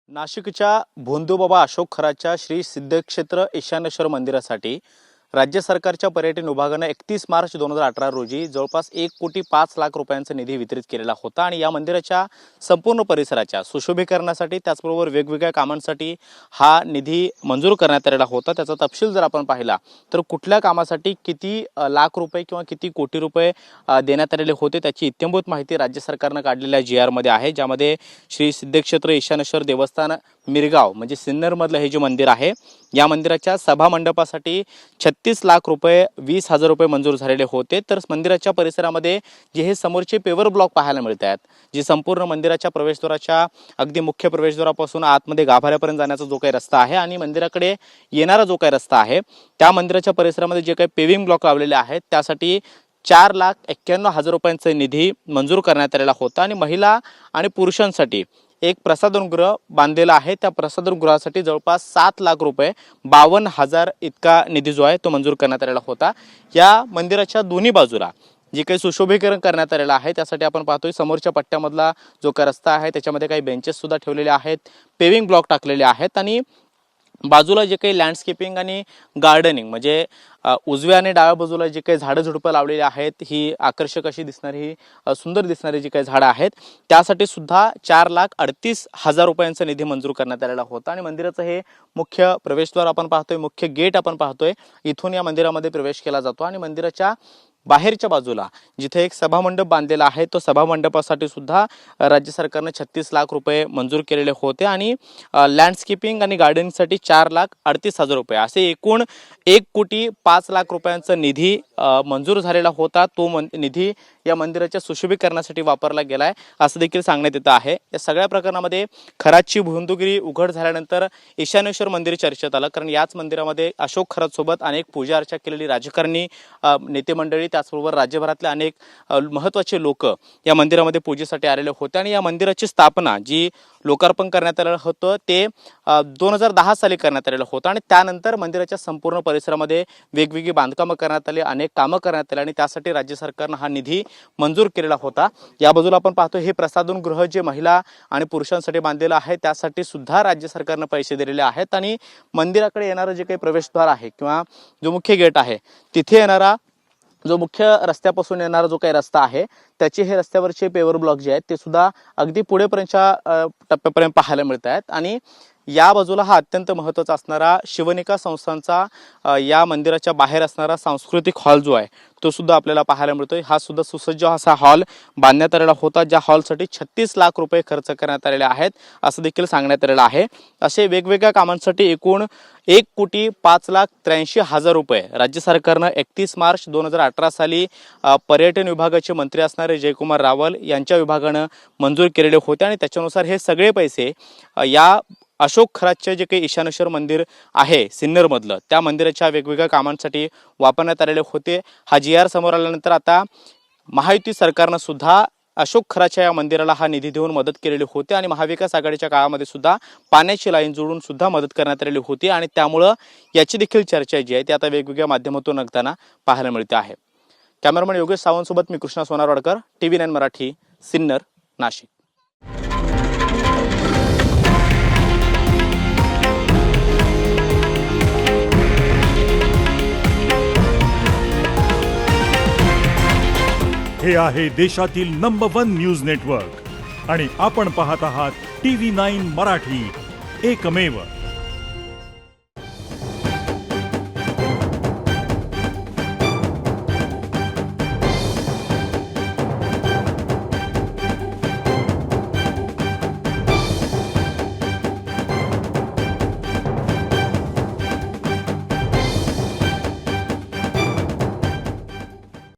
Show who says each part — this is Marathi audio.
Speaker 1: नाशिकच्या भोंदूबाबा अशोक खराच्या श्री सिद्धक्षेत्र ईशानेश्वर मंदिरासाठी राज्य सरकारच्या पर्यटन विभागाने 31 मार्च 2018 रोजी जवळपास 1,05,00,000 रुपयांचा निधी वितरित केलेला होता आणि या मंदिराच्या संपूर्ण परिसराच्या सुशोभीकरणासाठी त्याचबरोबर वेगवेगळ्या कामांसाठी हा निधी मंजूर करण्यात आलेला होता। त्याचा तपशील जर आपण पाहिला तर कुठल्या कामासाठी किती लाख रुपये किंवा किती कोटी रुपये देण्यात आलेले होते त्याची इत्थंभूत माहिती राज्य सरकारने काढलेल्या GR मध्ये आहे, ज्यामध्ये श्री सिद्धक्षेत्र ईशानेश्वर देवस्थान मिरगाव म्हणजे सिन्नर मधलं हे जे मंदिर आहे या मंदिराच्या सभा मंडपासाठी 36 लाख रुपये 20,000 रुपये मंजूर झालेले होते। तर मंदिराच्या परिसरामध्ये जे हे समोरचे पेवर ब्लॉक पाहायला मिळत आहेत, जे संपूर्ण मंदिराच्या प्रवेशद्वाराच्या अगदी मुख्य प्रवेशद्वारापासून आतमध्ये गाभाऱ्यापर्यंत जाण्याचा जो काही रस्ता आहे आणि मंदिराकडे येणारा जो काही रस्ता आहे त्या मंदिराच्या परिसरामध्ये जे काही पेविंग ब्लॉक लावलेले आहेत त्यासाठी 4,91,000 रुपयांचा निधी मंजूर करण्यात आलेला होता आणि महिला आणि पुरुषांसाठी एक प्रसाधनगृह बांधलेला आहे। त्या प्रसाधनगृहासाठी जवळपास 7 लाख रुपये 52,000 इतका निधी जो आहे तो मंजूर करण्यात आलेला होता। या मंदिराच्या दोन्ही बाजूला जे काही सुशोभीकरण करण्यात आलेलं आहे त्यासाठी आपण पाहतोय समोरच्या पट्ट्यामधला जो काही रस्ता आहे त्याच्यामध्ये काही बेंचेस सुद्धा ठेवलेले आहेत, पेविंग ब्लॉक टाकलेले आहेत आणि बाजूला जे काही लँडस्केपिंग आणि गार्डनिंग म्हणजे उजव्या आणि डाव्या बाजूला जे काही झाडं झुडपं लावलेली आहेत, ही आकर्षक अशी दिसणारी सुंदर दिसणारी जी काही झाडं आहेत त्यासाठी सुद्धा 4,38,000 रुपयांचा निधी मंजूर करण्यात आलेला होता। आणि मंदिराचं हे मुख्य प्रवेशद्वार आपण पाहतोय, मुख्य गेट आपण पाहतोय, इथून या मंदिरामध्ये प्रवेश केला जातो आणि मंदिराच्या बाहेरच्या बाजूला जिथे एक सभामंडप बांधलेला आहे तो सभामंडपासाठी सुद्धा राज्य सरकारने 36 लाख रुपये मंजूर केलेले होते आणि लँडस्केपिंग आणि गार्डनिंगसाठी 4,38,000 रुपये असे एकूण 1,05,00,000 रुपयांचा निधी मंजूर झालेला होता। तो निधी या मंदिराच्या सुशोभीकरणासाठी वापरला गेलाय असं देखील सांगण्यात येत आहे। या सगळ्या प्रकरणामध्ये खराची भोंदूगिरी उघड झाल्यानंतर ईशानेश्वर मंदिर चर्चेत आलं, कारण याच मंदिरामध्ये अशोक खरात सोबत अनेक पूजा अर्चा केलेली राजकारणी नेते मंडळी त्याचबरोबर राज्यभरातले अनेक महत्त्वाचे लोक या मंदिरामध्ये पूजेसाठी आलेले होते आणि या मंदिराची स्थापना जी लोकार्पण करण्यात आलेलं होतं ते 2010 साली करण्यात आलेलं होतं आणि त्यानंतर मंदिराच्या संपूर्ण परिसरामध्ये वेगवेगळी बांधकामं करण्यात आली, अनेक कामं करण्यात आली आणि त्यासाठी राज्य सरकारनं हा निधी मंजूर केलेला होता। या बाजूला आपण पाहतो हे प्रसाधनगृह जे महिला आणि पुरुषांसाठी बांधलेलं आहे त्यासाठी सुद्धा राज्य सरकारनं पैसे दिलेले आहेत आणि मंदिराकडे येणारं जे काही प्रवेशद्वार आहे किंवा जो मुख्य गेट आहे तिथे येणारा जो मुख्य रस्त्यापासून येणारा जो काही रस्ता आहे त्याचे हे रस्त्यावरचे पेवर ब्लॉक जे आहेत ते सुद्धा अगदी पुढेपर्यंतच्या टप्प्यापर्यंत पाहायला मिळत आहेत आणि या बाजूला हा अत्यंत महत्त्वाचा असणारा शिवनिका संस्थांचा या मंदिराच्या बाहेर असणारा सांस्कृतिक हॉल जो आहे तो सुद्धा आपल्याला पाहायला मिळतोय। हा सुद्धा सुसज्ज असा हॉल बांधण्यात आलेला होता, ज्या हॉलसाठी 36 लाख रुपये खर्च करण्यात आलेले आहेत असं देखील सांगण्यात आलेलं आहे। असे वेगवेगळ्या कामांसाठी एकूण 1,05,83,000 रुपये राज्य सरकारनं 31 मार्च 2018 साली पर्यटन विभागाचे मंत्री असणारे जयकुमार रावल यांच्या विभागानं मंजूर केलेले होते आणि त्याच्यानुसार हे सगळे पैसे या अशोक खराचे जे काही ईशानेश्वर मंदिर आहे सिन्नर मधलं त्या मंदिराच्या वेगवेगळ्या कामांसाठी वापरण्यात आलेले होते। हा GR समोर आल्यानंतर आता महायुती सरकारनं सुद्धा अशोक खराच्या या मंदिराला हा निधी देऊन मदत केलेली होती आणि महाविकास आघाडीच्या काळामध्ये सुद्धा पाण्याची लाईन जोडून सुद्धा मदत करण्यात आलेली होती आणि त्यामुळं याची देखील चर्चा जी आहे ती आता वेगवेगळ्या माध्यमातून निघताना पाहायला मिळते आहे। कॅमेरामन योगेश सावंत सोबत मी कृष्णा सोनारवाडकर, TV9 मराठी, सिन्नर, नाशिक।
Speaker 2: हे आहे देशातील नंबर 1 न्यूज नेटवर्क आणि आपण पाहत आहात TV9 मराठी, एकमेव।